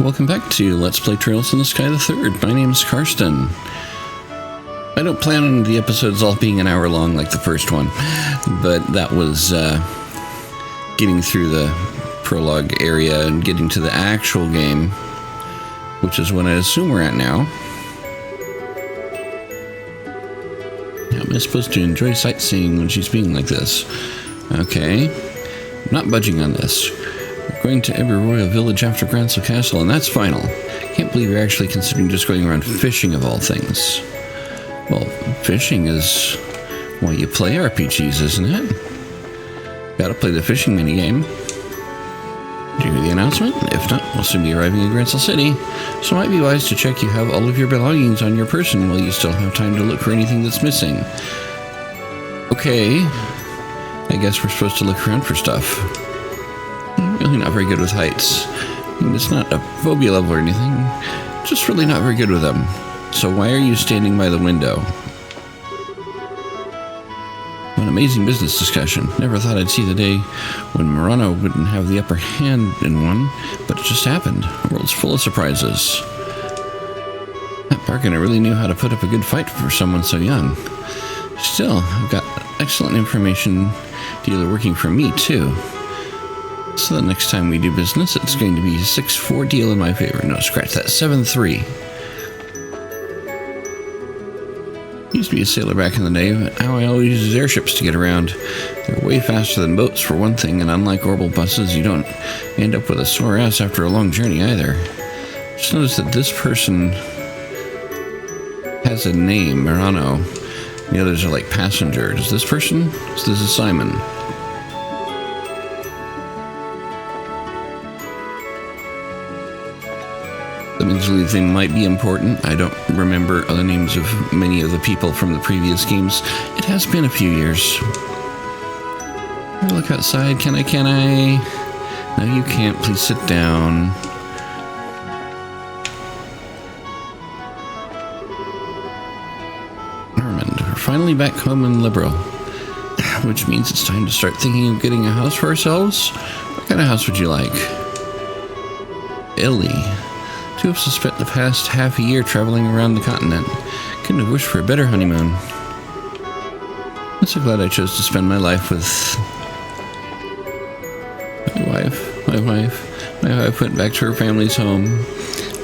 welcome back to Let's Play Trails in the Sky the Third. My name is Karsten. I don't plan on the episodes all being an hour long like the first one, but that was getting through the prologue area and getting to the actual game, which is what I assume we're at now. How am I supposed to enjoy sightseeing when she's being like this? Okay, I'm not budging on this. We're going to every royal village after Grancel Castle, and that's final. Can't believe you're actually considering just going around fishing of all things. Well, fishing is why you play RPGs, isn't it? Gotta play the fishing minigame. Did you hear the announcement? If not, we'll soon be arriving in Grancel City, so it might be wise to check you have all of your belongings on your person while you still have time to look for anything that's missing. Okay, I guess we're supposed to look around for stuff. I'm really not very good with heights. I mean, it's not a phobia level or anything, just really not very good with them. So why are you standing by the window? What an amazing business discussion. Never thought I'd see the day when Murano wouldn't have the upper hand in one, but it just happened. The world's full of surprises. That bargainer really knew how to put up a good fight for someone so young. Still, I've got excellent information dealer working for me, too. So the next time we do business, it's going to be a 6-4 deal in my favor. No, scratch that, 7-3. Used to be a sailor back in the day, but now I always use airships to get around. They're way faster than boats for one thing, and unlike orbital buses, you don't end up with a sore ass after a long journey either. Just notice that this person has a name, Murano. The others are like passenger. Does this person? So this is Simon. That means they might be important. I don't remember the names of many of the people from the previous games. It has been a few years. Look outside. Can I? No, you can't. Please sit down. Armand, we're finally back home in Liberal. Which means it's time to start thinking of getting a house for ourselves. What kind of house would you like? Ellie. Two of us spent the past half a year traveling around the continent. Couldn't have wished for a better honeymoon. I'm so glad I chose to spend my life with my wife. My wife went back to her family's home.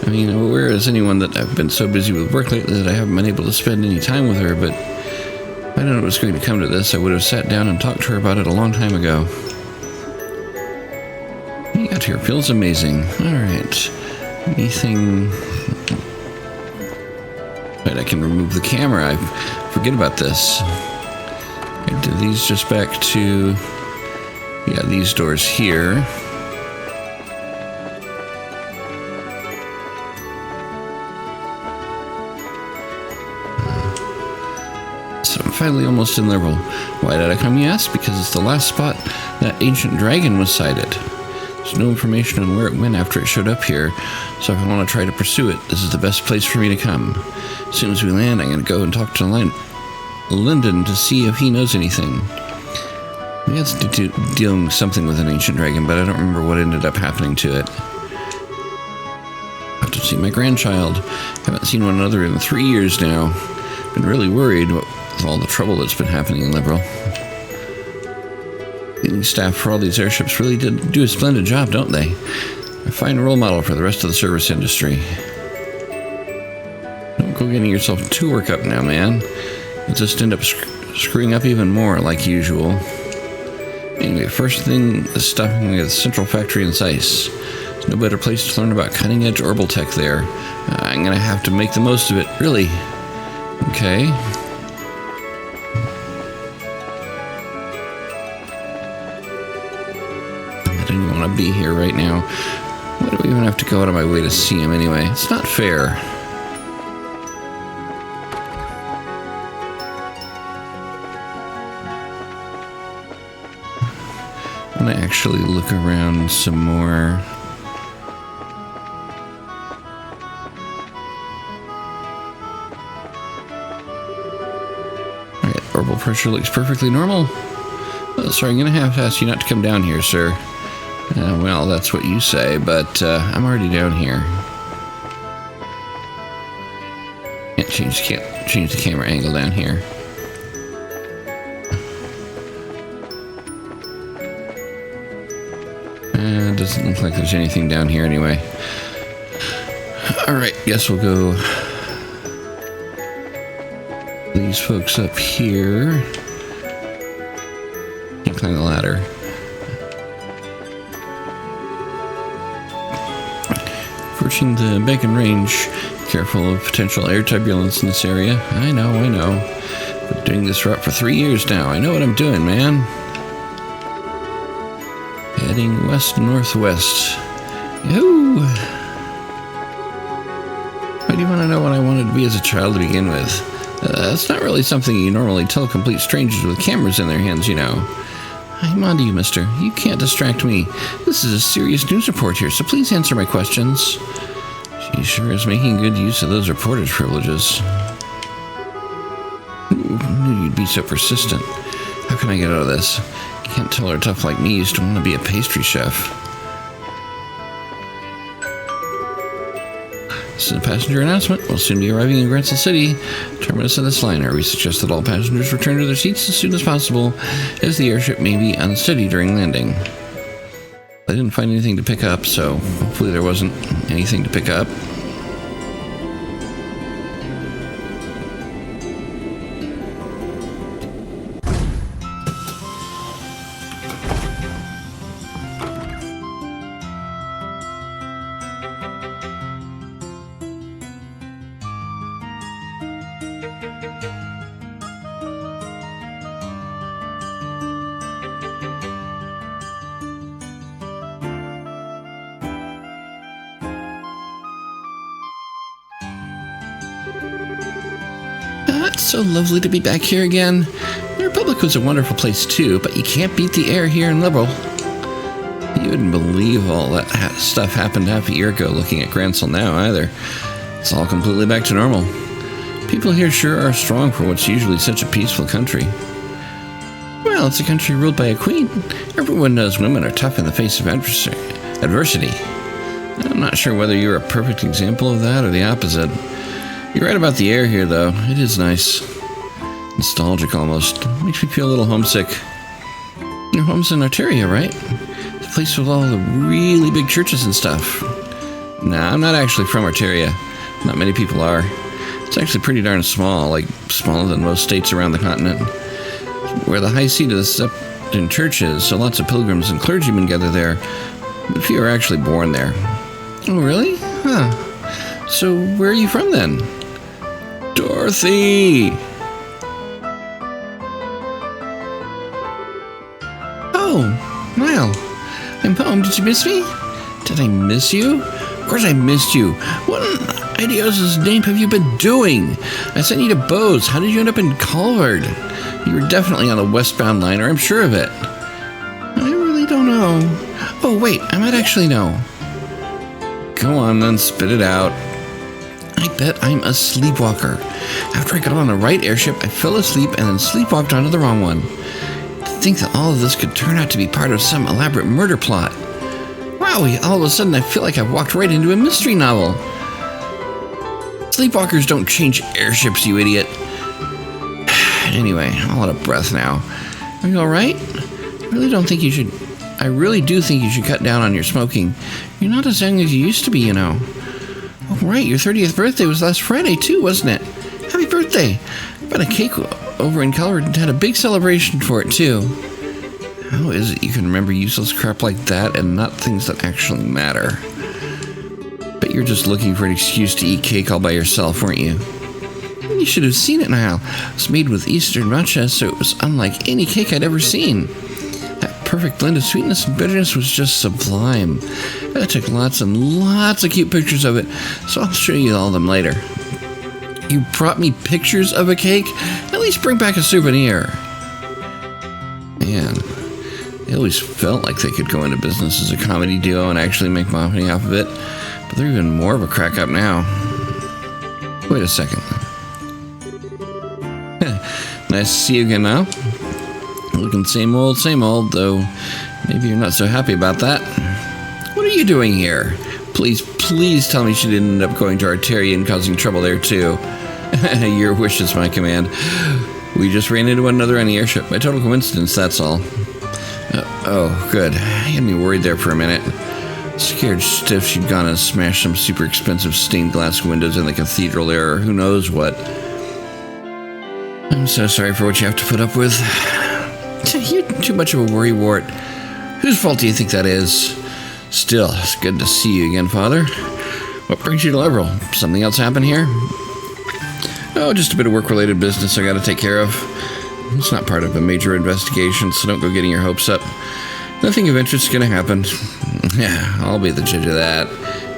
I mean, I'm aware as anyone that I've been so busy with work lately that I haven't been able to spend any time with her, but if I known it was going to come to this, I would have sat down and talked to her about it a long time ago. What you got here feels amazing. Alright. Anything... Right, I can remove the camera. I forget about this. I did these just back to... Yeah, these doors here. So I'm finally almost in Liberal. Why did I come, you ask? Because it's the last spot that ancient dragon was sighted. There's no information on where it went after it showed up here, so if I want to try to pursue it, this is the best place for me to come. As soon as we land, I'm going to go and talk to Lyndon to see if he knows anything. We had to deal something with an ancient dragon, but I don't remember what ended up happening to it. I have to see my grandchild. Haven't seen one another in 3 years now. Been really worried with all the trouble that's been happening in Liberal. The staff for all these airships really did do a splendid job, don't they? A fine role model for the rest of the service industry. Don't go getting yourself too worked up now, man. You'll just end up screwing up even more, like usual. Anyway, first thing is stopping at the central factory in Zeiss. There's no better place to learn about cutting-edge orbital tech there. I'm gonna have to make the most of it, really. Okay. I didn't want to be here right now. Why do I even have to go out of my way to see him anyway? It's not fair. I'm going to actually look around some more. Alright, orbital pressure looks perfectly normal. Oh, sorry, I'm going to have to ask you not to come down here, sir. Well, that's what you say, but I'm already down here. Can't change the camera angle down here. Doesn't look like there's anything down here anyway. Alright, guess we'll go these folks up here. Can't climb the ladder. Approaching the Bacon Range. Careful of potential air turbulence in this area. I know. Been doing this route for 3 years now. I know what I'm doing, man. Heading west-northwest. Yahoo! Why do you want to know what I wanted to be as a child to begin with? That's not really something you normally tell complete strangers with cameras in their hands, you know. I'm on to you, mister. You can't distract me. This is a serious news report here, so please answer my questions. She sure is making good use of those reporter's privileges. Knew you'd be so persistent. How can I get out of this? Can't tell her tough like me used to want to be a pastry chef. This is a passenger announcement. We'll soon be arriving in Grantsell City, terminus of this liner. We suggest that all passengers return to their seats as soon as possible, as the airship may be unsteady during landing. I didn't find anything to pick up, so hopefully there wasn't anything to pick up. It's so lovely to be back here again. The Republic was a wonderful place too, but you can't beat the air here in Liberal. You wouldn't believe all that stuff happened half a year ago looking at Grantsell now either. It's all completely back to normal. People here sure are strong for what's usually such a peaceful country. Well, it's a country ruled by a queen. Everyone knows women are tough in the face of adversity. I'm not sure whether you're a perfect example of that or the opposite. You're right about the air here, though. It is nice. Nostalgic, almost. Makes me feel a little homesick. Your home's in Ontario, right? The place with all the really big churches and stuff. Nah, I'm not actually from Ontario. Not many people are. It's actually pretty darn small, like smaller than most states around the continent. Where the high seat of the Septon Church is, so lots of pilgrims and clergymen gather there. But few are actually born there. Oh, really? Huh. So where are you from, then? Dorothy! Oh, well, I'm home. Did you miss me? Did I miss you? Of course I missed you. What in Idios's name have you been doing? I sent you to Bose. How did you end up in Colvard? You were definitely on the westbound liner, I'm sure of it. I really don't know. Oh, wait, I might actually know. Go on, then, spit it out. I bet I'm a sleepwalker. After I got on the right airship, I fell asleep and then sleepwalked onto the wrong one. To think that all of this could turn out to be part of some elaborate murder plot. Wowie, all of a sudden I feel like I've walked right into a mystery novel. Sleepwalkers don't change airships, you idiot. Anyway, I'm out of breath now. Are you alright? I really do think you should cut down on your smoking. You're not as young as you used to be, you know. Oh, right, your 30th birthday was last Friday, too, wasn't it? Happy birthday! I bought a cake over in Colorado and had a big celebration for it, too. How is it you can remember useless crap like that and not things that actually matter? But you're just looking for an excuse to eat cake all by yourself, weren't you? You should have seen it now. It was made with Eastern matcha, so it was unlike any cake I'd ever seen. That perfect blend of sweetness and bitterness was just sublime. I took lots and lots of cute pictures of it, so I'll show you all of them later. You brought me pictures of a cake? At least bring back a souvenir. Man, they always felt like they could go into business as a comedy duo and actually make money off of it, but they're even more of a crack up now. Wait a second. Nice to see you again now. Looking same old, though maybe you're not so happy about that. What are you doing here? Please tell me she didn't end up going to Arteria and causing trouble there too. Your wish is my command. We just ran into another enemy airship. By total coincidence, that's all. Oh, good. You had me worried there for a minute. Scared stiff she'd gone and smashed some super expensive stained glass windows in the cathedral there, or who knows what. I'm so sorry for what you have to put up with. You're too much of a worrywart. Whose fault do you think that is? Still, it's good to see you again, Father. What brings you to Liberal? Something else happen here? Oh, just a bit of work-related business I gotta take care of. It's not part of a major investigation, so don't go getting your hopes up. Nothing of interest is gonna happen. Yeah, I'll be the judge of that.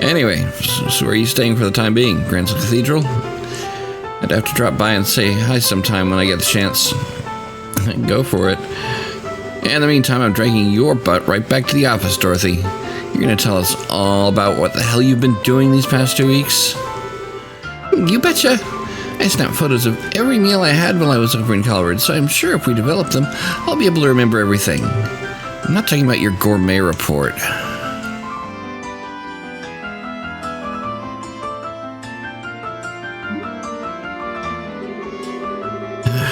Anyway, so where are you staying for the time being? Granson Cathedral? I'd have to drop by and say hi sometime when I get the chance. Go for it. In the meantime, I'm dragging your butt right back to the office, Dorothy. You're gonna tell us all about what the hell you've been doing these past 2 weeks? You betcha! I snapped photos of every meal I had while I was over in Colorado, so I'm sure if we develop them, I'll be able to remember everything. I'm not talking about your gourmet report.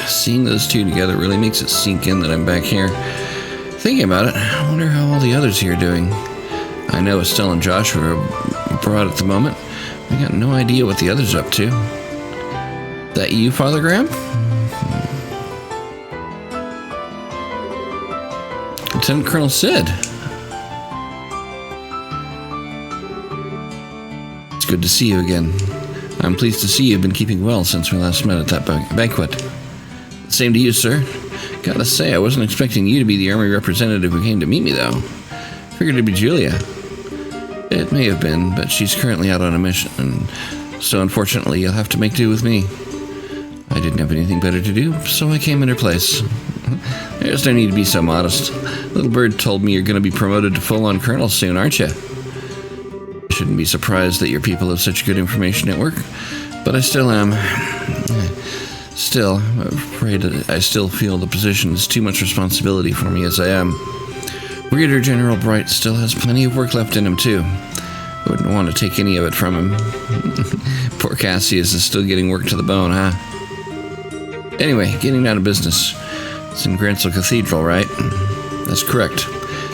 Seeing those two together really makes it sink in that I'm back here. Thinking about it, I wonder how all the others here are doing. I know Estelle and Joshua are abroad at the moment. I got no idea what the others are up to. That you, Father Graham? Lieutenant Colonel Sid. It's good to see you again. I'm pleased to see you've been keeping well since we last met at that banquet. Same to you, sir. Gotta say, I wasn't expecting you to be the Army representative who came to meet me, though. Figured it'd be Julia. It may have been, but she's currently out on a mission, and so unfortunately you'll have to make do with me. I didn't have anything better to do, so I came in her place. There's no need to be so modest. Little Bird told me you're going to be promoted to full-on colonel soon, aren't you? Shouldn't be surprised that your people have such good information at work, but I still am. Still, I'm afraid I still feel the position is too much responsibility for me as I am. Brigadier General Bright still has plenty of work left in him, too. Wouldn't want to take any of it from him. Poor Cassius is still getting work to the bone, huh? Anyway, getting down to business. It's in Grancel Cathedral, right? That's correct.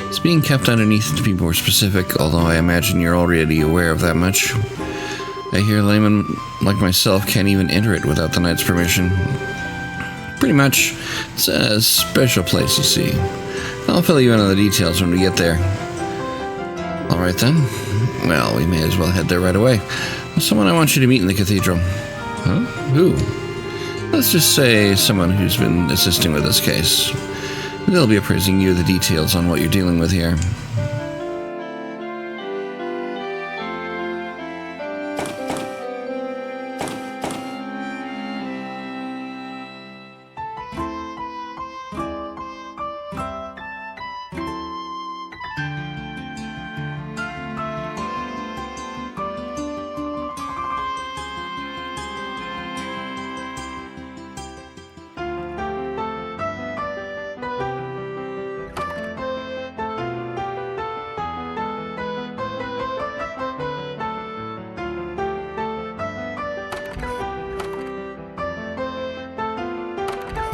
It's being kept underneath to be more specific, although I imagine you're already aware of that much. I hear laymen like myself can't even enter it without the Knight's permission. Pretty much. It's a special place, you see. I'll fill you in on the details when we get there. Alright then. Well, we may as well head there right away. There's someone I want you to meet in the cathedral. Huh? Who? Let's just say someone who's been assisting with this case. They'll be appraising you the details on what you're dealing with here.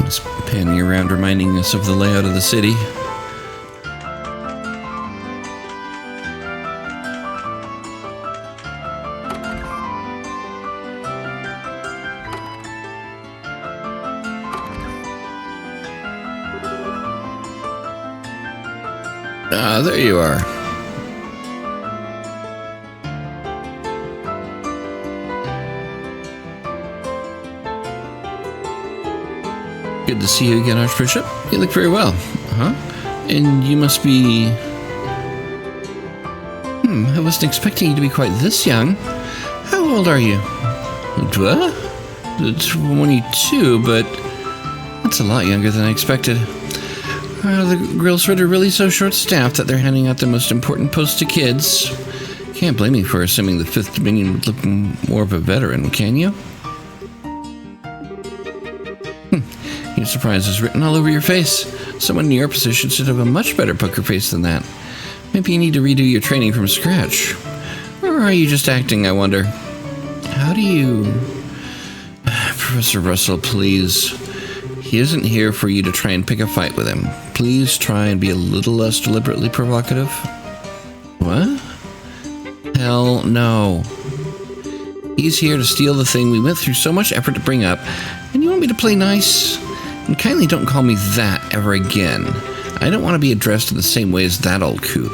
Just panning around, reminding us of the layout of the city. Ah, there you are. Good to see you again, Archbishop. You look very well. Huh? And you must be... I wasn't expecting you to be quite this young. How old are you? 22, but that's a lot younger than I expected. Are the Grillsford are really so short-staffed that they're handing out the most important posts to kids? Can't blame me for assuming the Fifth Dominion would look more of a veteran, can you? Your surprise is written all over your face. Someone in your position should have a much better poker face than that. Maybe you need to redo your training from scratch. Or are you just acting, I wonder? How do you... Professor Russell, please. He isn't here for you to try and pick a fight with him. Please try and be a little less deliberately provocative. What? Hell no. He's here to steal the thing we went through so much effort to bring up, and you want me to play nice? And kindly don't call me that ever again. I don't want to be addressed in the same way as that old coot.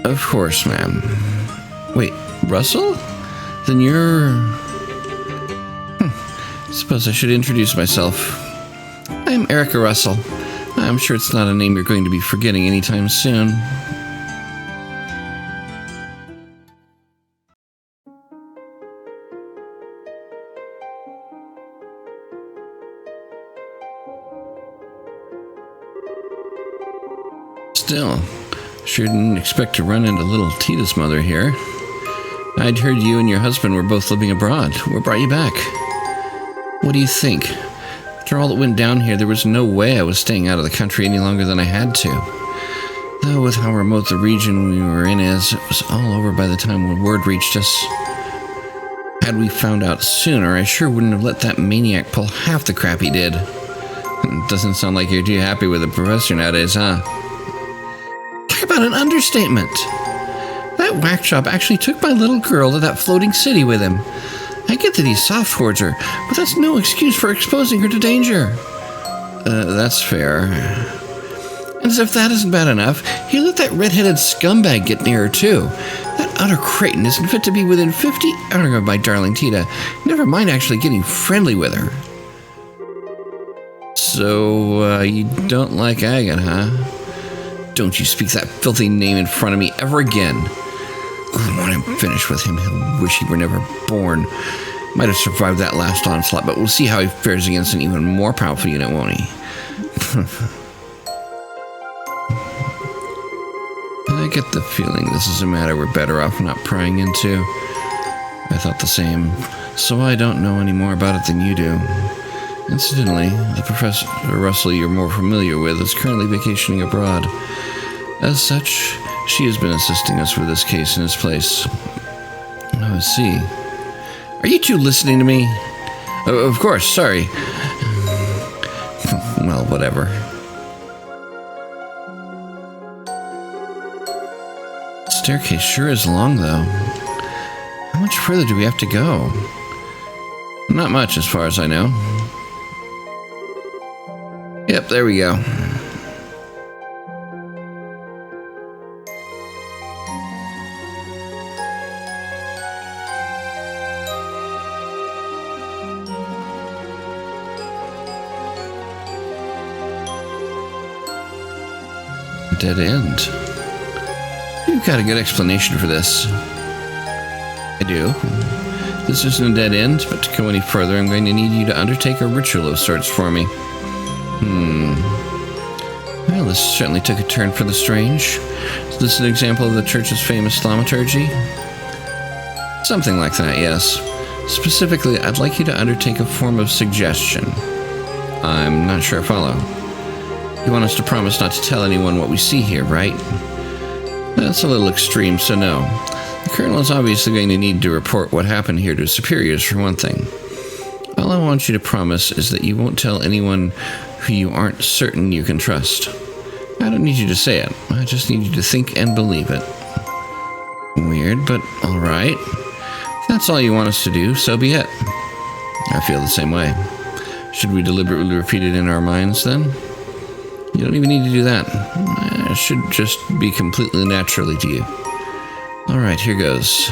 Of course, ma'am. Wait, Russell? Then you're... Suppose I should introduce myself. I'm Erica Russell. I'm sure it's not a name you're going to be forgetting anytime soon. Still, sure didn't expect to run into little Tita's mother here. I'd heard you and your husband were both living abroad. What brought you back? What do you think? After all that went down here, there was no way I was staying out of the country any longer than I had to. Though with how remote the region we were in is, it was all over by the time when word reached us. Had we found out sooner, I sure wouldn't have let that maniac pull half the crap he did. It doesn't sound like you're too happy with the professor nowadays, huh? Talk about an understatement. That whack job actually took my little girl to that floating city with him. I get that he's soft towards her, but that's no excuse for exposing her to danger. That's fair. And as if that isn't bad enough, he let that red-headed scumbag get near her, too. That utter cretin isn't fit to be within 50 of my darling Tita. Never mind actually getting friendly with her. So, you don't like Agate, huh? Don't you speak that filthy name in front of me ever again. When I'm finished with him, he'll wish he were never born. Might have survived that last onslaught, but we'll see how he fares against an even more powerful unit, won't he? I get the feeling this is a matter we're better off not prying into. I thought the same, so I don't know any more about it than you do. Incidentally, the Professor Russell you're more familiar with is currently vacationing abroad. As such, she has been assisting us with this case in his place. Oh, I see. Are you two listening to me? Of course, sorry. Well, whatever. Staircase sure is long, though. How much further do we have to go? Not much, as far as I know. Yep, there we go. Dead end. You've got a good explanation for this. I do. This isn't a dead end, but to go any further, I'm going to need you to undertake a ritual of sorts for me. Well, this certainly took a turn for the strange. Is this an example of the Church's famous thaumaturgy? Something like that, yes. Specifically, I'd like you to undertake a form of suggestion. I'm not sure I follow. You want us to promise not to tell anyone what we see here, right? That's a little extreme, so no. The Colonel is obviously going to need to report what happened here to his superiors, for one thing. All I want you to promise is that you won't tell anyone who you aren't certain you can trust. I don't need you to say it. I just need you to think and believe it. Weird, but all right. If that's all you want us to do, so be it. I feel the same way. Should we deliberately repeat it in our minds, then? You don't even need to do that. It should just be completely naturally to you. Alright, here goes.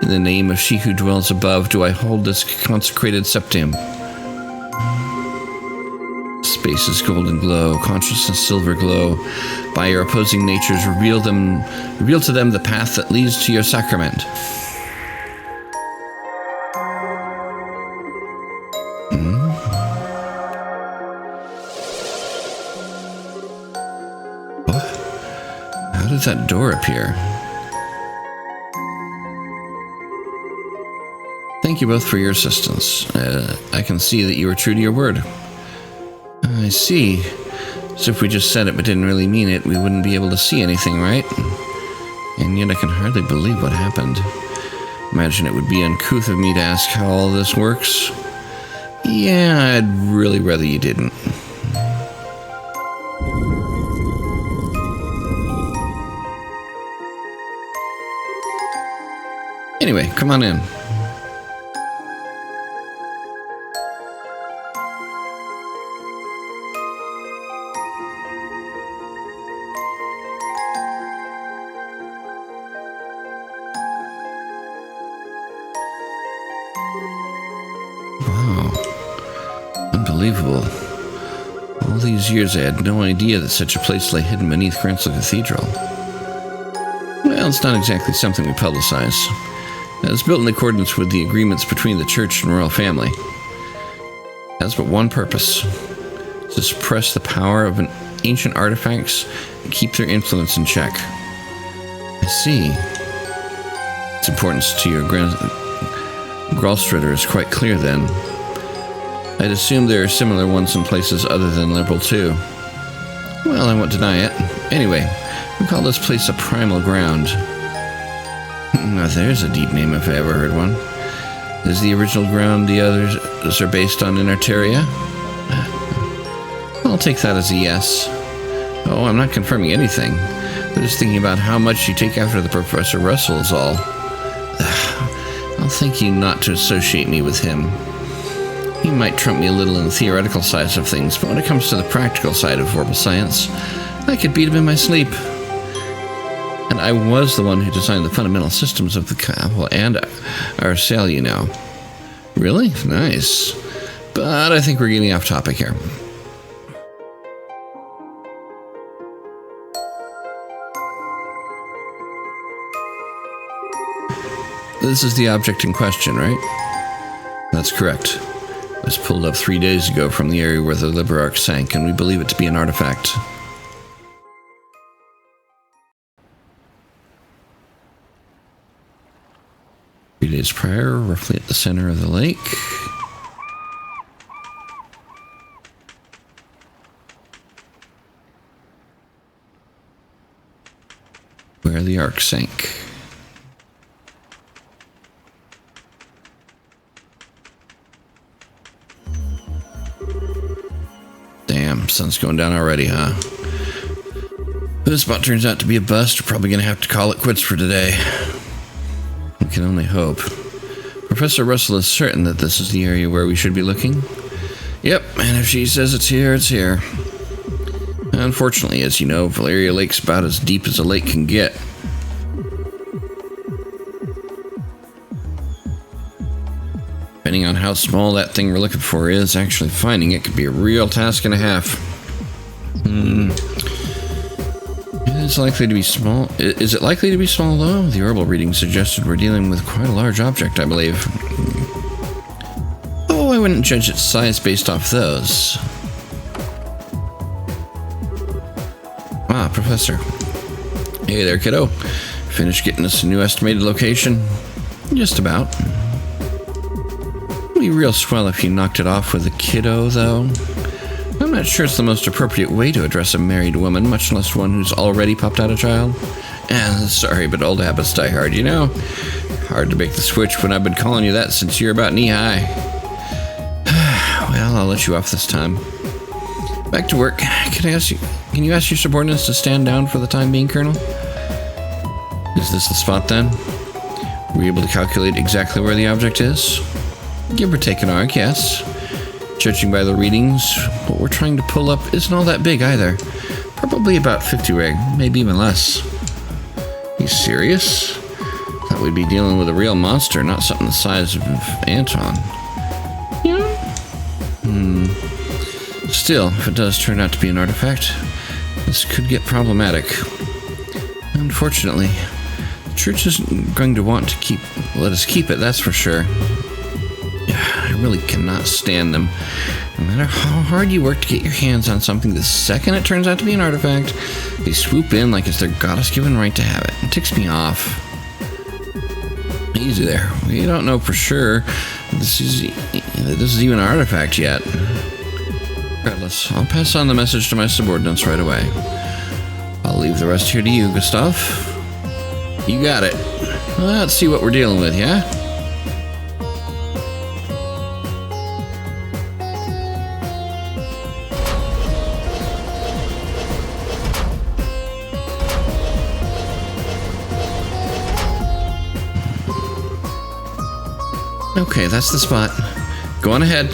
In the name of she who dwells above, do I hold this consecrated septum. Space's golden glow, consciousness silver glow. By your opposing natures, reveal to them the path that leads to your sacrament. How did that door appear? Thank you both for your assistance. I can see that you are true to your word. I see. So if we just said it but didn't really mean it, we wouldn't be able to see anything, right? And yet I can hardly believe what happened. Imagine it would be uncouth of me to ask how all this works. Yeah, I'd really rather you didn't. Anyway, come on in. Unbelievable. All these years I had no idea that such a place lay hidden beneath Grancel Cathedral. Well, it's not exactly something we publicize. It was built in accordance with the agreements between the church and royal family. It has but one purpose: to suppress the power of ancient artifacts and keep their influence in check. I see. Its importance to your Gralstritter is quite clear then. I'd assume there are similar ones in places other than Liberal too. Well, I won't deny it. Anyway, we call this place a primal ground. Now there's a deep name if I ever heard one. Is the original ground the others are based on in Arteria? I'll take that as a yes. Oh, I'm not confirming anything. I'm just thinking about how much you take after the Professor Russell is all. I'll thank you not to associate me with him. He might trump me a little in the theoretical side of things, but when it comes to the practical side of orbital science, I could beat him in my sleep. And I was the one who designed the fundamental systems of the Cabal and our cell, you know. Really? Nice. But I think we're getting off topic here. This is the object in question, right? That's correct. It was pulled up 3 days ago from the area where the Liberarch sank, and we believe it to be an artifact. 3 days prior, roughly at the center of the lake. Where the Ark sank. Damn, sun's going down already, huh? If this spot turns out to be a bust, we're probably going to have to call it quits for today. We can only hope. Professor Russell is certain that this is the area where we should be looking? Yep, and if she says it's here, it's here. Unfortunately, as you know, Valeria Lake's about as deep as a lake can get. Depending on how small that thing we're looking for is, actually finding it could be a real task and a half. It's likely to be small. Is it likely to be small, though? The orbital reading suggested we're dealing with quite a large object, I believe. Oh, I wouldn't judge its size based off those. Ah, Professor. Hey there, kiddo. Finished getting us a new estimated location? Just about. It'd be real swell if you knocked it off with a kiddo, though. I'm not sure it's the most appropriate way to address a married woman, much less one who's already popped out a child. Sorry, but old habits die hard, you know? Hard to make the switch when I've been calling you that since you're about knee-high. Well, I'll let you off this time. Back to work. Can you ask your subordinates to stand down for the time being, Colonel? Is this the spot, then? Were you able to calculate exactly where the object is? Give or take an arc, yes. Judging by the readings, what we're trying to pull up isn't all that big either. Probably about 50 reg, maybe even less. You serious? Thought we'd be dealing with a real monster, not something the size of Anton. Yeah. Still, if it does turn out to be an artifact, this could get problematic. Unfortunately, the church isn't going to want to let us keep it, that's for sure. I really cannot stand them. No matter how hard you work to get your hands on something, the second it turns out to be an artifact, they swoop in like it's their goddess-given right to have it. It ticks me off. Easy there. We don't know for sure this is even an artifact yet. Regardless, I'll pass on the message to my subordinates right away. I'll leave the rest here to you, Gustav. You got it. Let's see what we're dealing with, yeah? Okay, that's the spot. Go on ahead.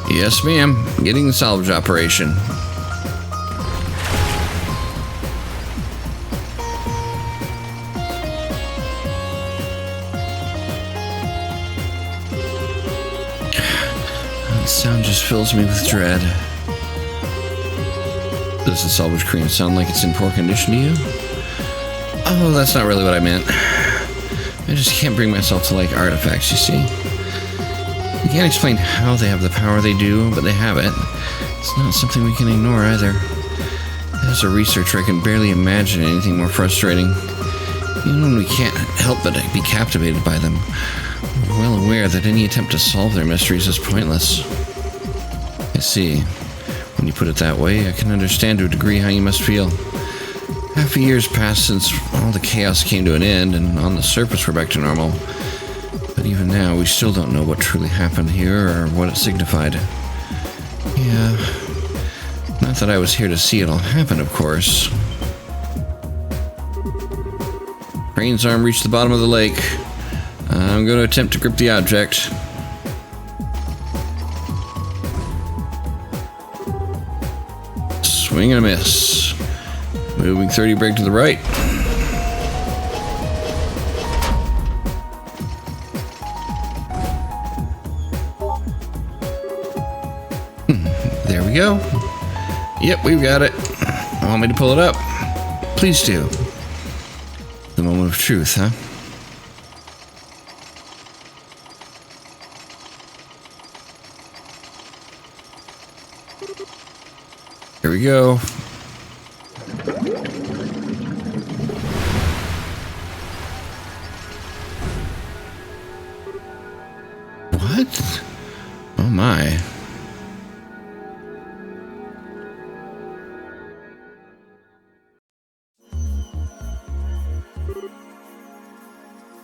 Yes, ma'am. Getting the salvage operation. That sound just fills me with dread. Does the salvage crane sound like it's in poor condition to you? Oh, that's not really what I meant. I just can't bring myself to like artifacts, you see. You can't explain how they have the power they do, but they have it. It's not something we can ignore either. As a researcher, I can barely imagine anything more frustrating. Even when we can't help but be captivated by them, we're well aware that any attempt to solve their mysteries is pointless. I see. When you put it that way, I can understand to a degree how you must feel. Half a year's passed since all the chaos came to an end, and on the surface we're back to normal. But even now, we still don't know what truly happened here or what it signified. Yeah. Not that I was here to see it all happen, of course. Crane's arm reached the bottom of the lake. I'm going to attempt to grip the object. Swing and a miss. Moving 30 brake to the right. There we go. Yep, we've got it. Want me to pull it up? Please do. The moment of truth, huh? Here we go. What? Oh my.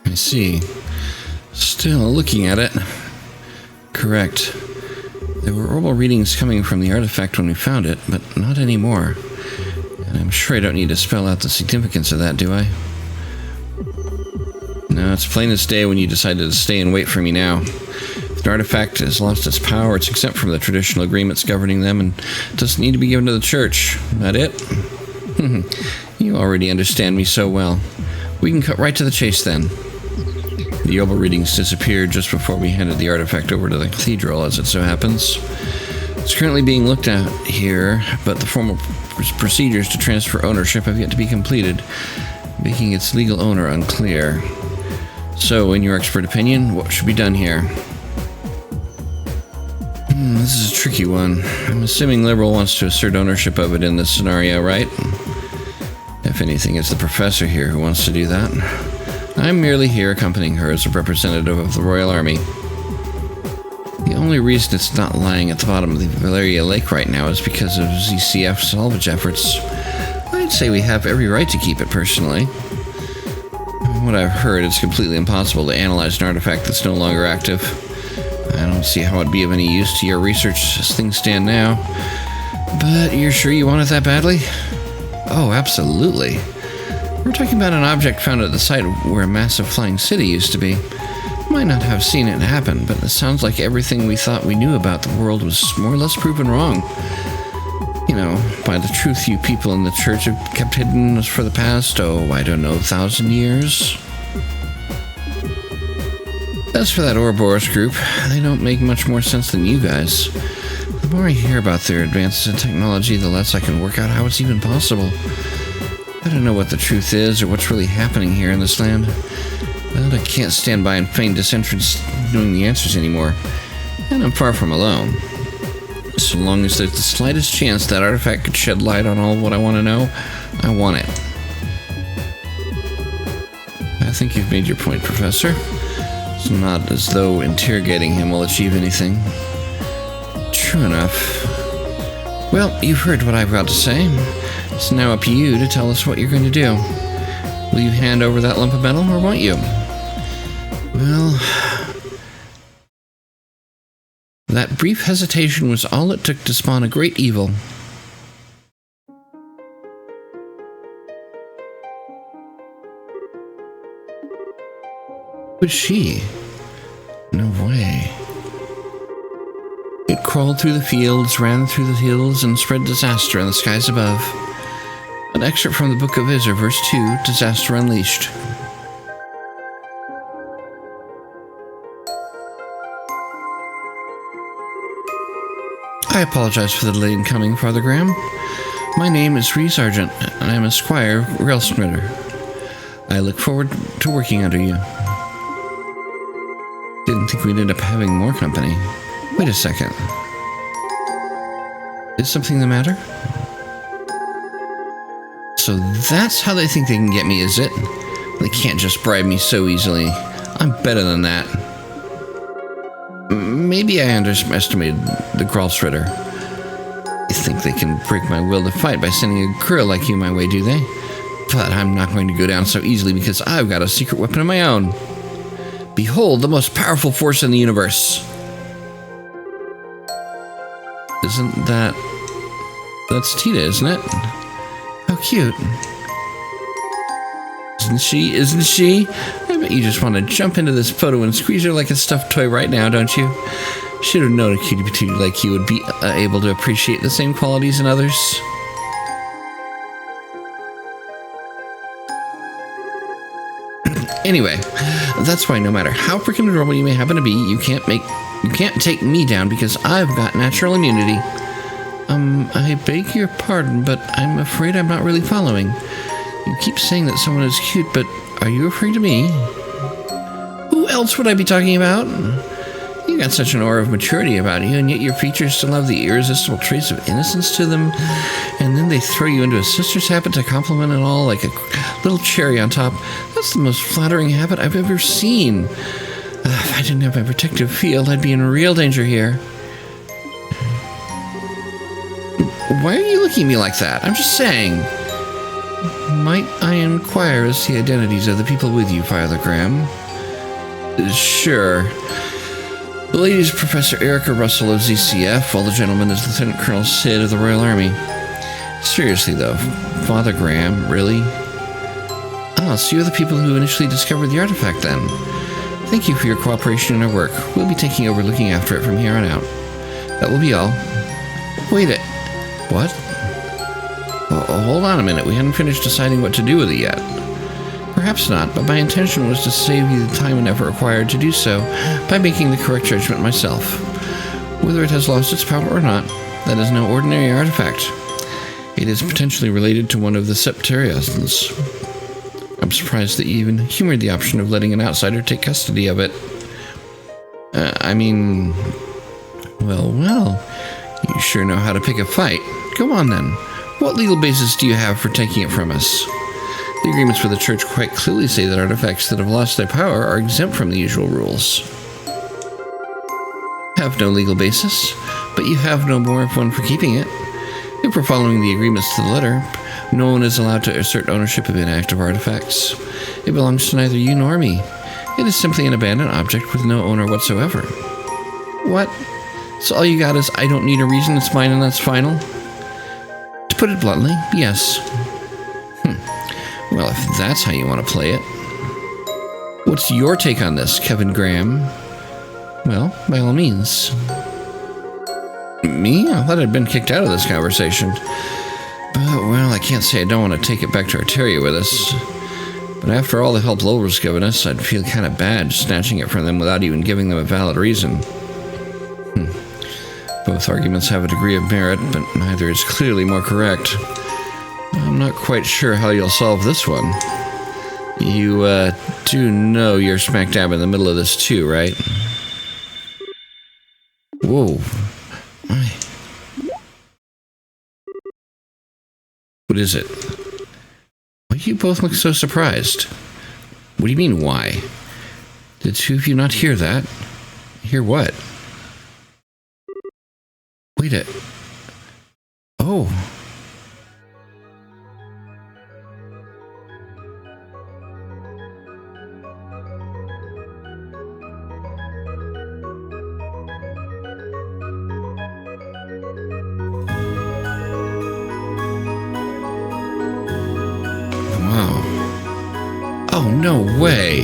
I see. Still looking at it. Correct. There were orbital readings coming from the artifact when we found it, but not anymore. And I'm sure I don't need to spell out the significance of that, do I? No, it's plain as day when you decided to stay and wait for me now. If an artifact has lost its power, it's exempt from the traditional agreements governing them and doesn't need to be given to the church. That it? You already understand me so well. We can cut right to the chase then. The orbital readings disappeared just before we handed the artifact over to the cathedral, as it so happens. It's currently being looked at here, but the formal procedures to transfer ownership have yet to be completed, making its legal owner unclear. So, in your expert opinion, what should be done here? This is a tricky one. I'm assuming Liberal wants to assert ownership of it in this scenario, right? If anything, it's the professor here who wants to do that. I'm merely here accompanying her as a representative of the Royal Army. The only reason it's not lying at the bottom of the Valeria Lake right now is because of ZCF salvage efforts. I'd say we have every right to keep it, personally. From what I've heard, it's completely impossible to analyze an artifact that's no longer active. I don't see how it'd be of any use to your research as things stand now. But you're sure you want it that badly? Oh, absolutely. We're talking about an object found at the site where a massive flying city used to be. Might not have seen it happen, but it sounds like everything we thought we knew about the world was more or less proven wrong. You know, by the truth you people in the church have kept hidden for the past, I don't know, 1,000 years. As for that Ouroboros group, they don't make much more sense than you guys. The more I hear about their advances in technology, the less I can work out how it's even possible. I don't know what the truth is or what's really happening here in this land, but I can't stand by and feign disinterest knowing the answers anymore, and I'm far from alone. So long as there's the slightest chance that artifact could shed light on all what I want to know, I want it. I think you've made your point, Professor. It's not as though interrogating him will achieve anything. True enough. Well, you've heard what I've got to say. It's now up to you to tell us what you're going to do. Will you hand over that lump of metal, or won't you? Well, that brief hesitation was all it took to spawn a great evil. Who was she? No way. It crawled through the fields, ran through the hills, and spread disaster in the skies above. An excerpt from the book of Ezra, verse 2, Disaster Unleashed. I apologize for the delay in coming, Father Graham. My name is Rhys Argent, and I'm a squire railsmith. I look forward to working under you. Didn't think we'd end up having more company. Wait a second. Is something the matter? So that's how they think they can get me, is it? They can't just bribe me so easily. I'm better than that. Maybe I underestimated the Gralsritter. They think they can break my will to fight by sending a girl like you my way, do they? But I'm not going to go down so easily because I've got a secret weapon of my own. Behold, the most powerful force in the universe. Isn't that... That's Tita, isn't it? How cute. Isn't she? I bet you just want to jump into this photo and squeeze her like a stuffed toy right now, don't you? Should have known a cutie patootie like you would be able to appreciate the same qualities in others. Anyway, that's why no matter how freaking adorable you may happen to be, you can't take me down because I've got natural immunity. I beg your pardon, but I'm afraid I'm not really following. You keep saying that someone is cute, but are you referring to me? Who else would I be talking about? You got such an aura of maturity about you, and yet your features still have the irresistible trace of innocence to them, and then they throw you into a sister's habit to compliment it all like a little cherry on top. That's the most flattering habit I've ever seen. If I didn't have my protective field, I'd be in real danger here. Why are you looking at me like that? I'm just saying. Might I inquire as to the identities of the people with you, Father Graham? Sure. The lady is Professor Erica Russell of ZCF, while the gentleman is Lieutenant Colonel Sid of the Royal Army. Seriously, though, Father Graham, really? Ah, so you're the people who initially discovered the artifact, then. Thank you for your cooperation in our work. We'll be taking over looking after it from here on out. That will be all. Wait it. What? Oh, hold on a minute. We hadn't finished deciding what to do with it yet. Perhaps not, but my intention was to save you the time and effort required to do so by making the correct judgment myself. Whether it has lost its power or not, that is no ordinary artifact. It is potentially related to one of the Septarians. I'm surprised that you even humored the option of letting an outsider take custody of it. Well, you sure know how to pick a fight. Go on then. What legal basis do you have for taking it from us? The agreements with the Church quite clearly say that artifacts that have lost their power are exempt from the usual rules. Have no legal basis, but you have no more of one for keeping it. If we're following the agreements to the letter, no one is allowed to assert ownership of inactive artifacts. It belongs to neither you nor me. It is simply an abandoned object with no owner whatsoever. What? So all you got is, I don't need a reason, it's mine and that's final? To put it bluntly, yes. Well, if that's how you want to play it. What's your take on this, Kevin Graham? Well, by all means. Me? I thought I'd been kicked out of this conversation. But, well, I can't say I don't want to take it back to Arteria with us. But after all the help Lowell's given us, I'd feel kind of bad snatching it from them without even giving them a valid reason. Both arguments have a degree of merit, but neither is clearly more correct. I'm not quite sure how you'll solve this one. You, do know you're smack dab in the middle of this too, right? Whoa. My. What is it? Why do you both look so surprised? What do you mean, why? Did two of you not hear that? Hear what? Wait it. Oh. Oh, no way.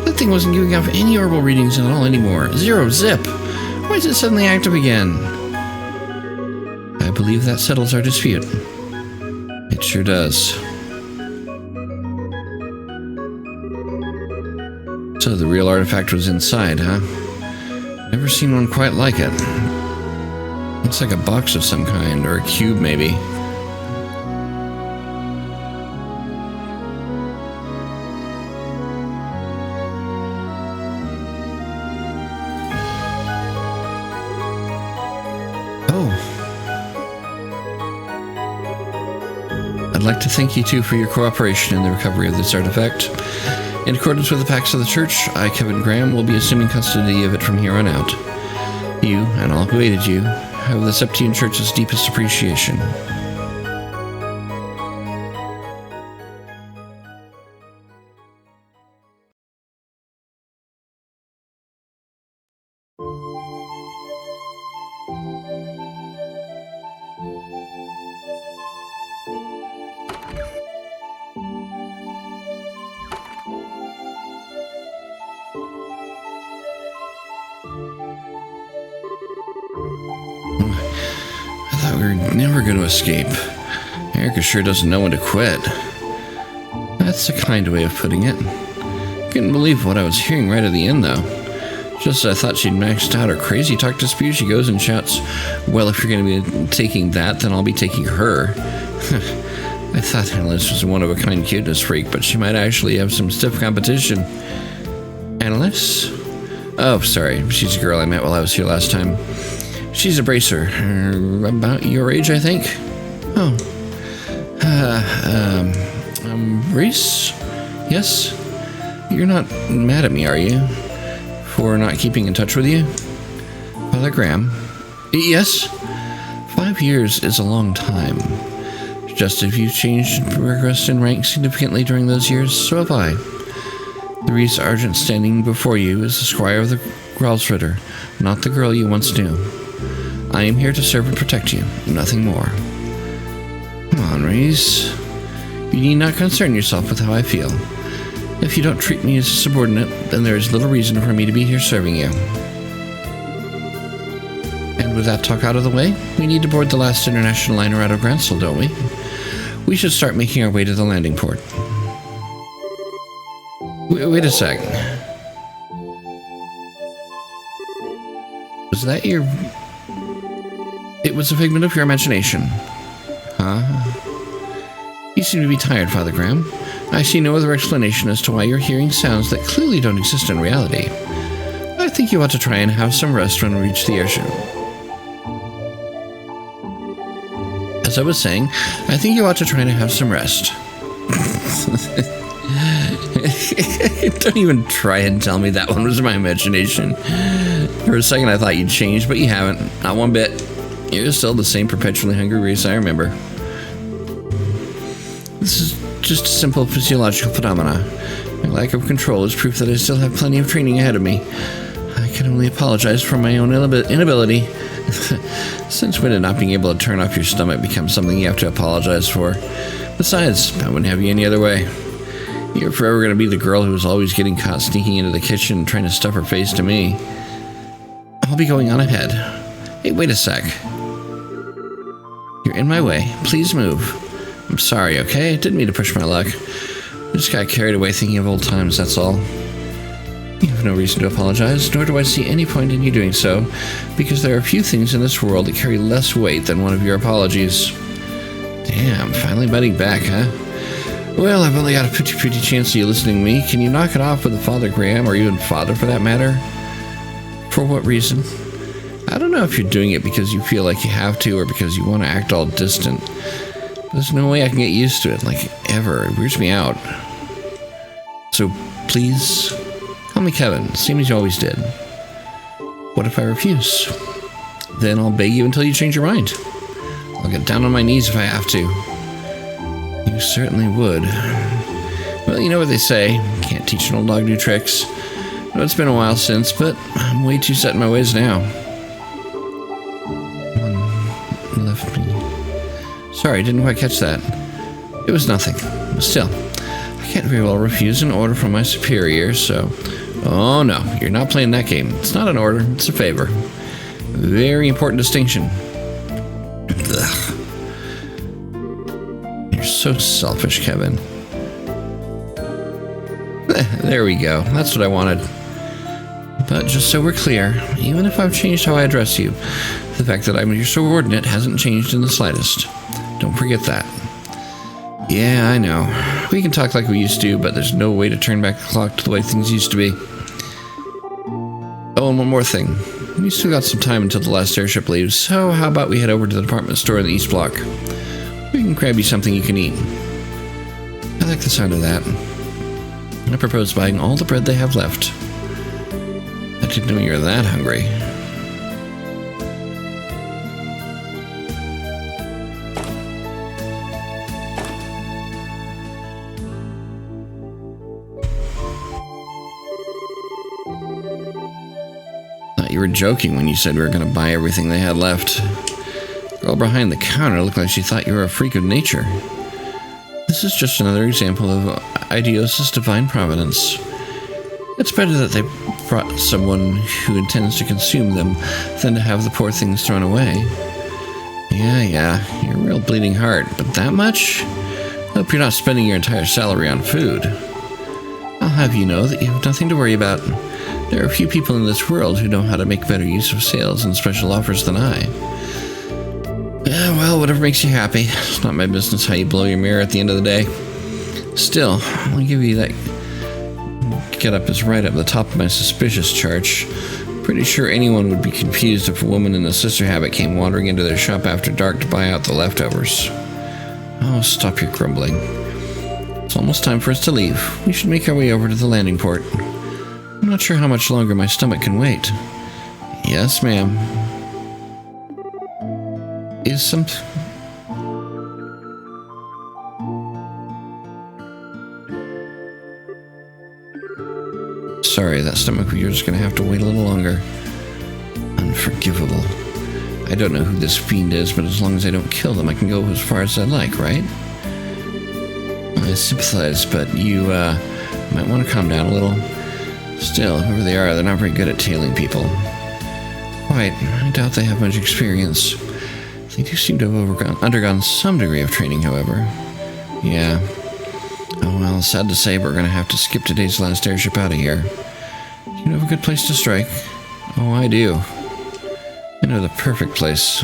That thing wasn't giving off any orbital readings at all anymore. Zero zip. Why is it suddenly active again? I believe that settles our dispute. It sure does. So the real artifact was inside, huh? Never seen one quite like it. Looks like a box of some kind, or a cube maybe. I'd like to thank you too for your cooperation in the recovery of this artifact. In accordance with the Pacts of the Church, I, Kevin Graham, will be assuming custody of it from here on out. You, and all who aided you, have the Septine Church's deepest appreciation. I thought we were never going to escape. Erica sure doesn't know when to quit. That's a kind way of putting it. Couldn't believe what I was hearing right at the end, though. Just as I thought she'd maxed out her crazy talk to spew, she goes and shouts, "Well, if you're going to be taking that, then I'll be taking her." I thought Annalise was a one-of-a-kind cuteness freak, but she might actually have some stiff competition. Annalise? Oh, sorry. She's a girl I met while I was here last time. She's a bracer. About your age, I think. Oh. Reese? Yes? You're not mad at me, are you? For not keeping in touch with you? Father Graham? Yes? 5 years is a long time. Just as you've changed and progressed in rank significantly during those years, so have I. The Reese Argent standing before you is the squire of the Gralsritter, not the girl you once knew. I am here to serve and protect you, nothing more. Come on, Reese. You need not concern yourself with how I feel. If you don't treat me as a subordinate, then there is little reason for me to be here serving you. And with that talk out of the way, we need to board the last international liner out of Gransel, don't we? We should start making our way to the landing port. Wait a sec. Was that your... It was a figment of your imagination. Huh? You seem to be tired, Father Graham. I see no other explanation as to why you're hearing sounds that clearly don't exist in reality. I think you ought to try and have some rest when we reach the airship. As I was saying, I think you ought to try and have some rest. Don't even try and tell me that one was my imagination. For a second I thought you'd changed, but you haven't. Not one bit. You're still the same perpetually hungry Reese I remember. This is just a simple physiological phenomena. My lack of control is proof that I still have plenty of training ahead of me. I can only apologize for my own inability. Since when did not being able to turn off your stomach become something you have to apologize for? Besides, I wouldn't have you any other way. You're forever going to be the girl who was always getting caught sneaking into the kitchen and trying to stuff her face to me. I'll be going on ahead. Hey, wait a sec. You're in my way. Please move. I'm sorry, okay? I didn't mean to push my luck. I just got carried away thinking of old times, that's all. You have no reason to apologize, nor do I see any point in you doing so, because there are few things in this world that carry less weight than one of your apologies. Damn, finally biting back, huh? Well, I've only got a pretty chance of you listening to me. Can you knock it off with Father Graham, or even Father for that matter? For what reason? I don't know if you're doing it because you feel like you have to, or because you want to act all distant. There's no way I can get used to it, like, ever. It weirds me out. So, please, call me Kevin, same as you always did. What if I refuse? Then I'll beg you until you change your mind. I'll get down on my knees if I have to. You certainly would. Well, you know what they say. Can't teach an old dog new tricks. I know it's been a while since, but I'm way too set in my ways now. One left me. Sorry, didn't quite catch that. It was nothing. But still, I can't very well refuse an order from my superior, so... Oh no, you're not playing that game. It's not an order, it's a favor. Very important distinction. Ugh. You're so selfish, Kevin. There we go. That's what I wanted. But just so we're clear, even if I've changed how I address you, the fact that I'm your subordinate hasn't changed in the slightest. Don't forget that. Yeah, I know. We can talk like we used to, but there's no way to turn back the clock to the way things used to be. Oh, and one more thing. We still got some time until the last airship leaves, so how about we head over to the department store in the East Block? We can grab you something you can eat. I like the sound of that. I propose buying all the bread they have left. I didn't know you were that hungry. You were joking when you said we were going to buy everything they had left. The girl behind the counter looked like she thought you were a freak of nature. This is just another example of Idios' divine providence. It's better that they brought someone who intends to consume them than to have the poor things thrown away. Yeah, you're a real bleeding heart, but that much? Hope you're not spending your entire salary on food. I'll have you know that you have nothing to worry about. There are a few people in this world who know how to make better use of sales and special offers than I. Yeah, well, whatever makes you happy. It's not my business how you blow your mirror at the end of the day. Still, I'll give you that get-up is right up the top of my suspicious chart. Pretty sure anyone would be confused if a woman in a sister habit came wandering into their shop after dark to buy out the leftovers. Oh, stop your grumbling. It's almost time for us to leave. We should make our way over to the landing port. I'm not sure how much longer my stomach can wait. Yes, ma'am. Is some... Sorry, that stomach of yours is going to have to wait a little longer. Unforgivable. I don't know who this fiend is, but as long as I don't kill them, I can go as far as I like, right? I sympathize, but you, might want to calm down a little. Still, whoever they are, they're not very good at tailing people. Quite. I doubt they have much experience. They do seem to have undergone some degree of training, however. Yeah. Oh well, sad to say, but we're going to have to skip today's last airship out of here. You know of a good place to strike? Oh, I do. I know the perfect place.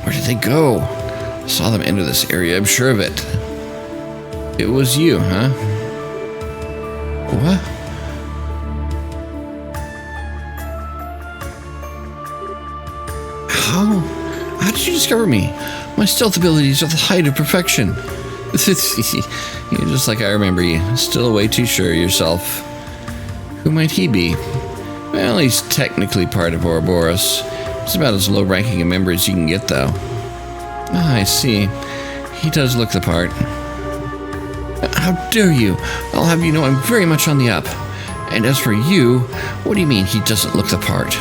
Where did they go? I saw them enter this area, I'm sure of it. It was you, huh? What? How did you discover me? My stealth abilities are the height of perfection. You're just like I remember you. Still way too sure of yourself. Who might he be? Well, he's technically part of Ouroboros. He's about as low-ranking a member as you can get, though. Ah, I see. He does look the part. How dare you? I'll have you know I'm very much on the up. And as for you, what do you mean he doesn't look the part?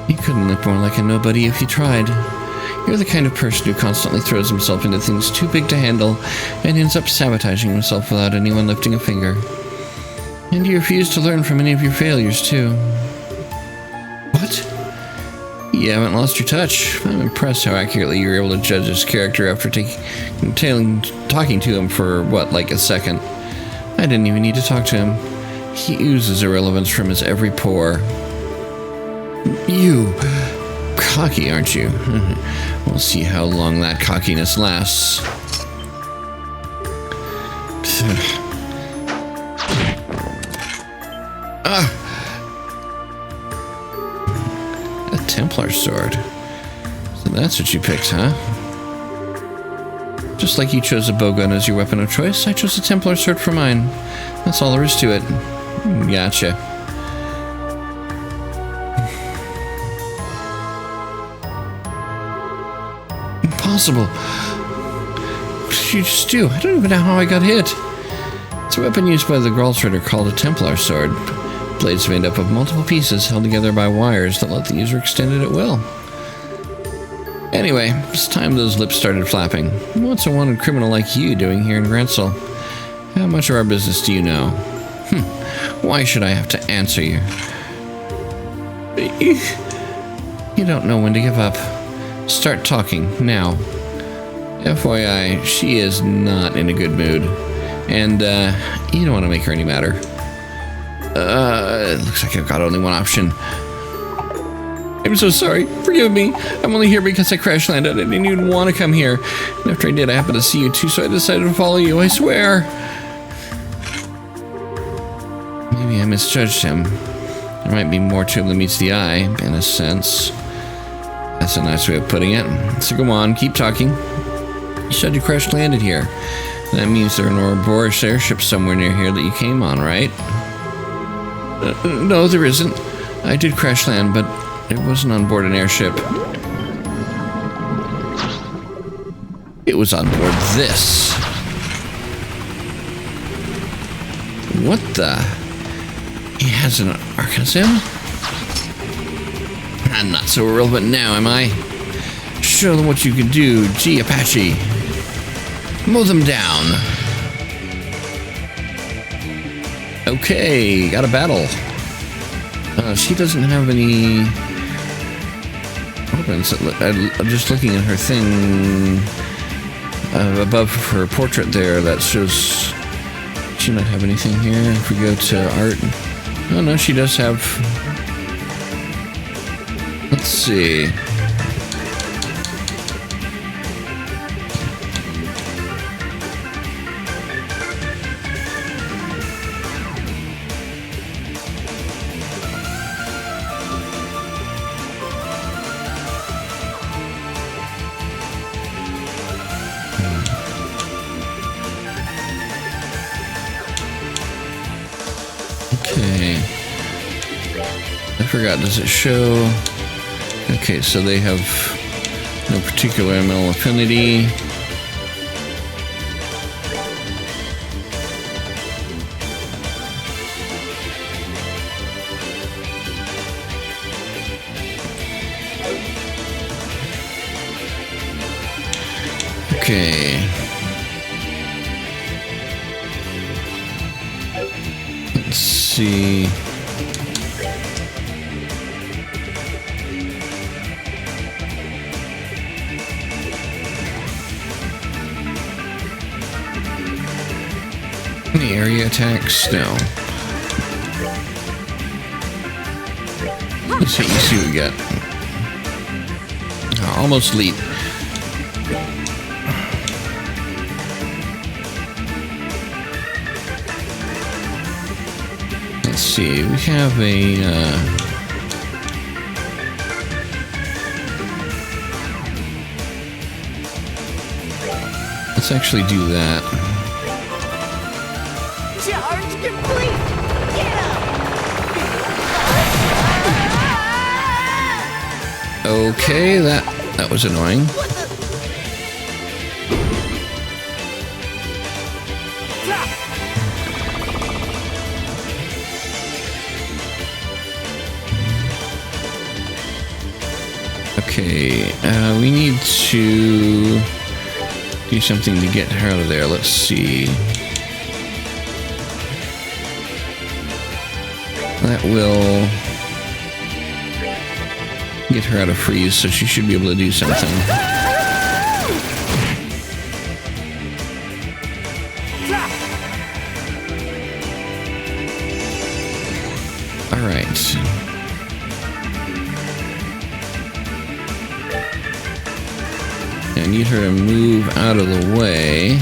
He couldn't look more like a nobody if he tried. You're the kind of person who constantly throws himself into things too big to handle and ends up sabotaging himself without anyone lifting a finger. And you refuse to learn from any of your failures, too. What? You haven't lost your touch. I'm impressed how accurately you were able to judge his character after talking to him for, what, like a second. I didn't even need to talk to him. He oozes irrelevance from his every pore. You... cocky, aren't you? We'll see how long that cockiness lasts. Templar sword. So that's what you picked, huh? Just like you chose a bowgun as your weapon of choice, I chose a Templar sword for mine. That's all there is to it. Gotcha. Impossible. What did you just do? I don't even know how I got hit. It's a weapon used by the Grawl trader called a Templar sword. Blades made up of multiple pieces held together by wires that let the user extend it at will. Anyway, it's time those lips started flapping. What's a wanted criminal like you doing here in Grancel? How much of our business do you know? Why should I have to answer you? You don't know when to give up. Start talking, now. FYI, she is not in a good mood. And, you don't want to make her any madder. It looks like I've got only one option. I'm so sorry. Forgive me. I'm only here because I crash landed. I didn't even want to come here. And after I did, I happened to see you too, so I decided to follow you, I swear. Maybe I misjudged him. There might be more to him than meets the eye, in a sense. That's a nice way of putting it. So go on, keep talking. You said you crash landed here. That means there are no Ouroboros airships somewhere near here that you came on, right? No, there isn't. I did crash land, but it wasn't on board an airship. It was on board this. What the? He has an Arkansas? I'm not so irrelevant now, am I? Show them what you can do, gee Apache. Mow them down. Okay, got a battle. She doesn't have any weapons. I'm just looking at her thing above her portrait there. That shows she might have anything here. If we go to art, oh no, she does have. Let's see. Okay. I forgot, does it show? Okay, so they have no particular ML affinity. Okay. Let's see. Any area attacks? No. Let's see, what we got. Oh, almost leap. Let's see, we have a let's actually do that. Charge complete! Get up! Okay, that was annoying. Okay, we need to do something to get her out of there. Let's see. That will get her out of freeze, so she should be able to do something. All right. I need her to move out of the way.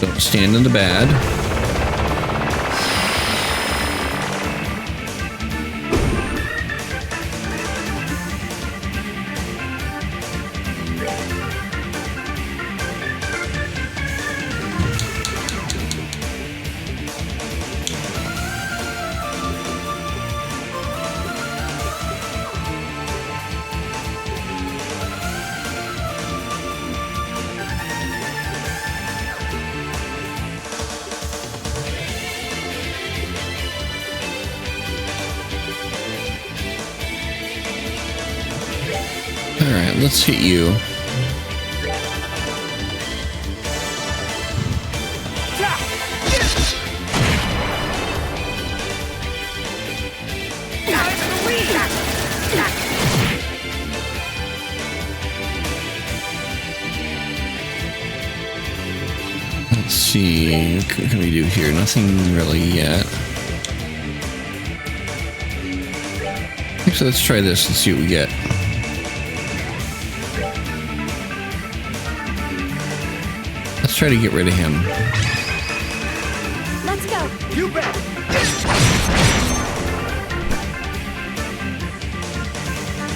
Don't stand in the bad. Alright, let's hit you. Let's see, what can we do here? Nothing really yet. So let's try this and see what we get. Let's try to get rid of him. Let's go. You bet.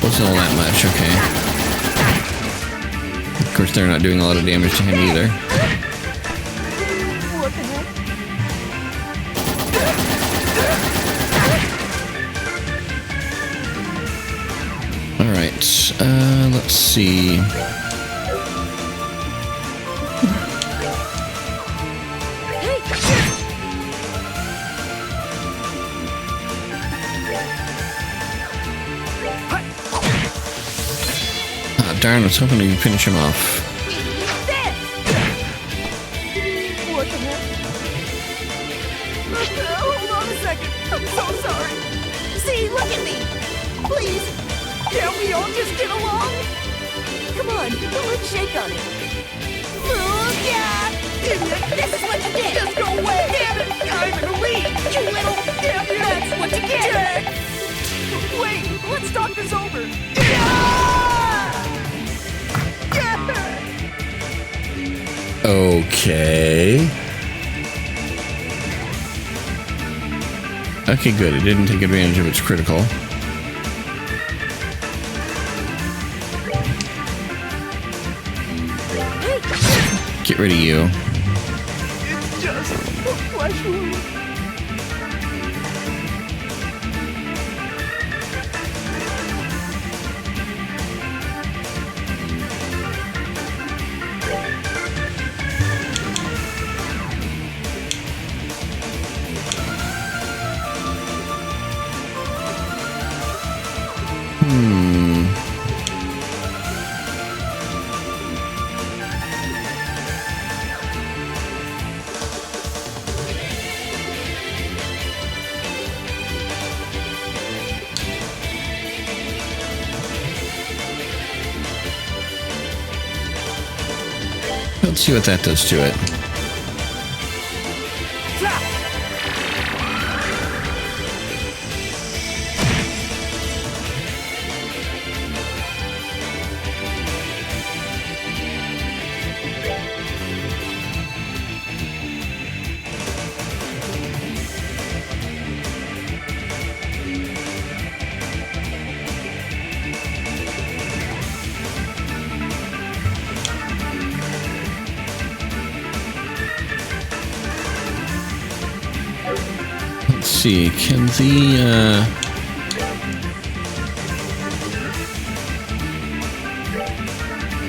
Wasn't all that much, okay. Of course, they're not doing a lot of damage to him either. What the heck? Alright, let's see. Ah, darn, I was hoping we could finish him off. What the heck? Hold on a second. I'm so sorry. See, look at me. Please. Can't we all just get along? Come on, let's shake on it. Look out! Idiot. This is what you get. Just go away. Damn it. I'm in the lead. You little... Damn you. That's what you get. Jack. Wait, let's talk this over. Yeah! Okay. Okay, good. It didn't take advantage of its critical. Get rid of you. It's just a flesh wound. Let's see what that does to it. Let's see, can the,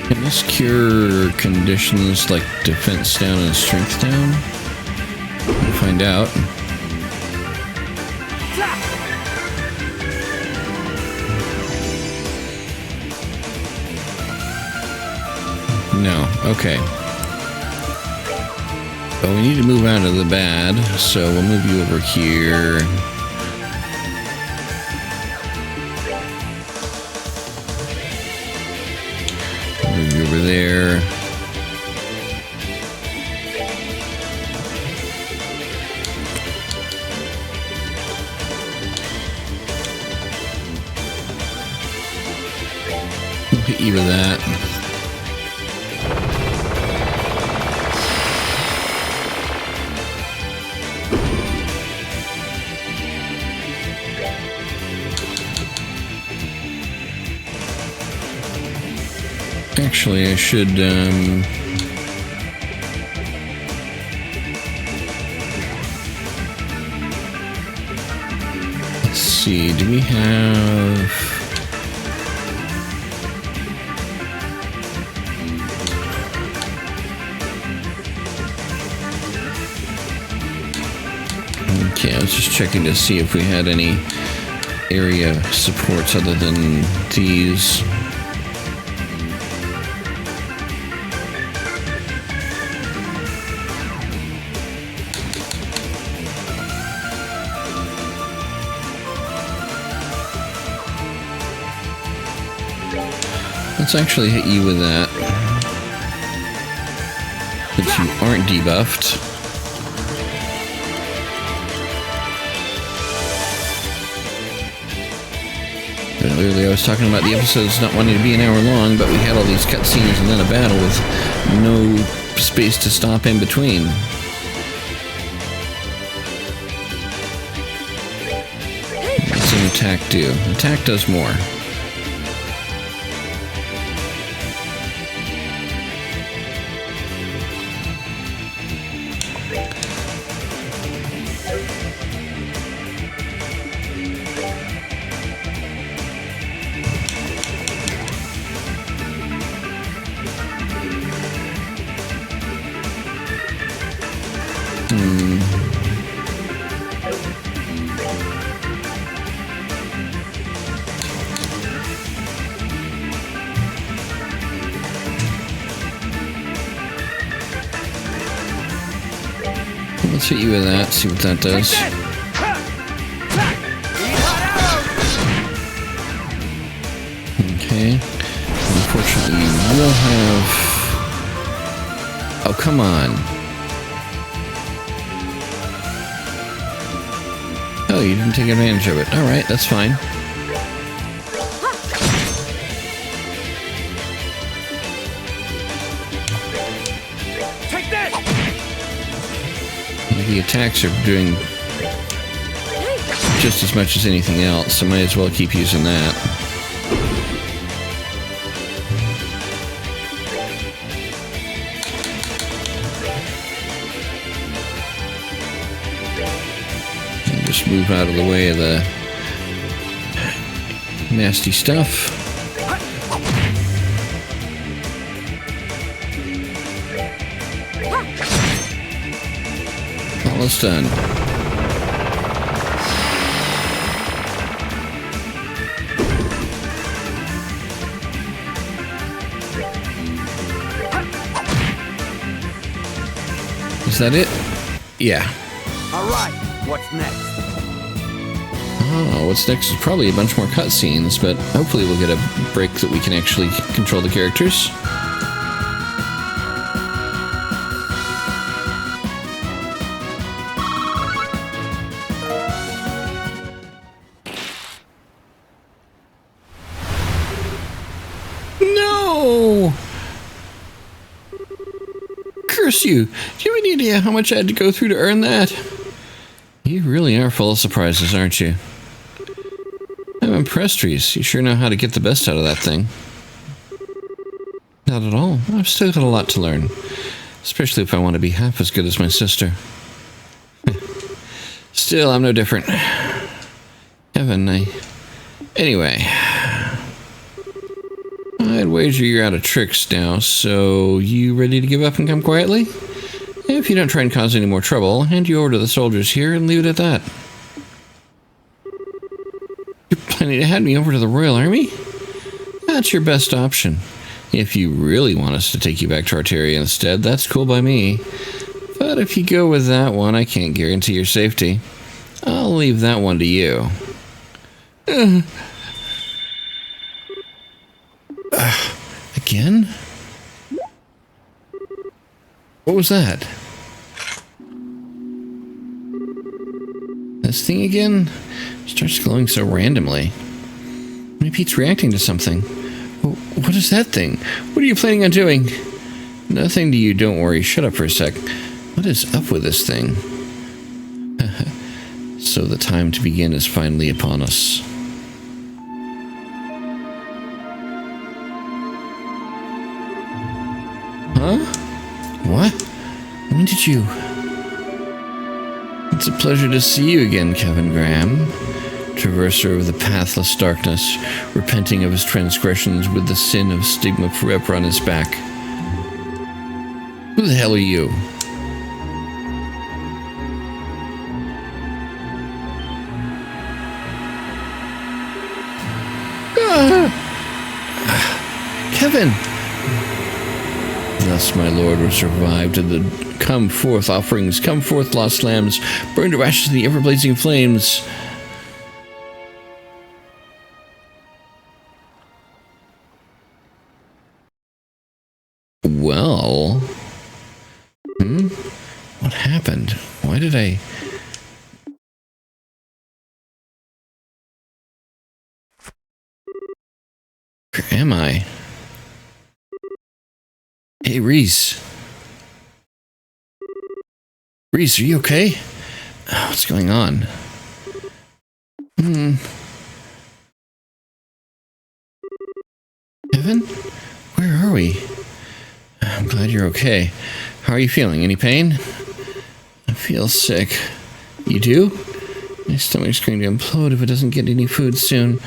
can this cure conditions like defense down and strength down? We'll find out. No, okay. But we need to move out of the bad, so we'll move you over here. Move you over there. We'll hit you with that. Actually, I should, let's see, do we have... Okay, I was just checking to see if we had any area supports other than these. Let's actually hit you with that. Since you aren't debuffed. Earlier I was talking about the episodes not wanting to be an hour long, but we had all these cutscenes and then a battle with no space to stop in between. What's an attack do? Attack does more. Let's hit you with that, see what that does. Okay. Unfortunately, you will have... Oh, come on. Oh, you didn't take advantage of it. Alright, that's fine. The attacks are doing just as much as anything else, so might as well keep using that. And just move out of the way of the nasty stuff. Almost done. Is that it? Yeah. All right, what's next? Oh, what's next is probably a bunch more cutscenes, but hopefully we'll get a break that we can actually control the characters. You. Do you have any idea how much I had to go through to earn that? You really are full of surprises, aren't you? I'm impressed, Reese. You sure know how to get the best out of that thing. Not at all. I've still got a lot to learn. Especially if I want to be half as good as my sister. Still, I'm no different. Kevin, Anyway... I'd wager you're out of tricks now, so you ready to give up and come quietly? If you don't try and cause any more trouble, I'll hand you over to the soldiers here and leave it at that. You're planning to hand me over to the Royal Army? That's your best option. If you really want us to take you back to Arteria instead, that's cool by me. But if you go with that one, I can't guarantee your safety. I'll leave that one to you. Again? What was that? This thing again? Starts glowing so randomly. Maybe it's reacting to something. What is that thing? What are you planning on doing? Nothing to you, don't worry. Shut up for a sec. What is up with this thing? So the time to begin is finally upon us. Huh? What? When did you... It's a pleasure to see you again, Kevin Graham. Traverser of the pathless darkness, repenting of his transgressions with the sin of stigma forever on his back. Who the hell are you? Kevin! Thus my lord was revived, and the come forth offerings, come forth lost lambs, burned to ashes in the ever-blazing flames. Well... What happened? Why did I... Where am I? Hey, Reese. Reese, are you okay? Oh, what's going on? Evan? Where are we? I'm glad you're okay. How are you feeling? Any pain? I feel sick. You do? My stomach's going to implode if it doesn't get any food soon.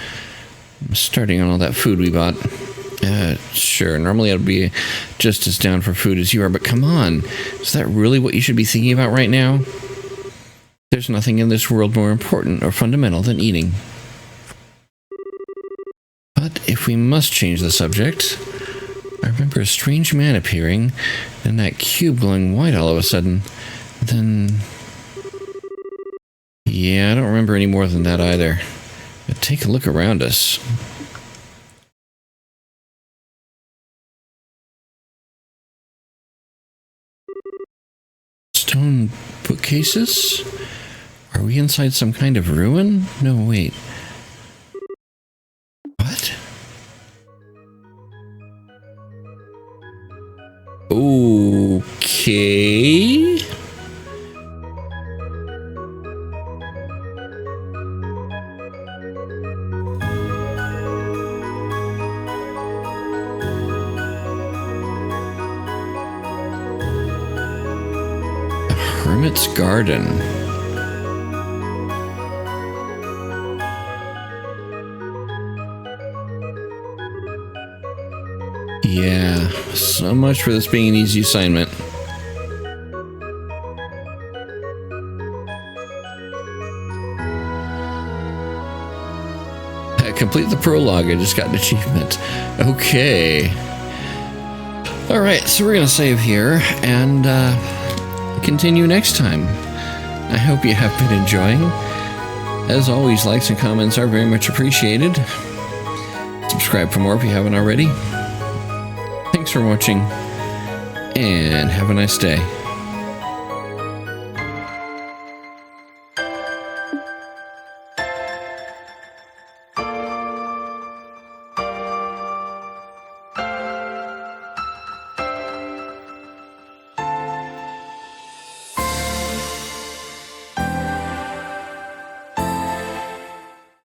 I'm starting on all that food we bought. Sure, normally I'd be just as down for food as you are, but come on. Is that really what you should be thinking about right now? There's nothing in this world more important or fundamental than eating. But if we must change the subject, I remember a strange man appearing, and that cube glowing white all of a sudden. Then... Yeah, I don't remember any more than that either. But take a look around us. Stone bookcases? Are we inside some kind of ruin? No, wait. What? Okay. Hermit's Garden. Yeah, so much for this being an easy assignment. Complete the prologue. I just got an achievement. Okay. Alright, so we're going to save here and continue next time. I hope you have been enjoying. As always, likes and comments are very much appreciated. Subscribe for more if you haven't already. Thanks for watching, and have a nice day.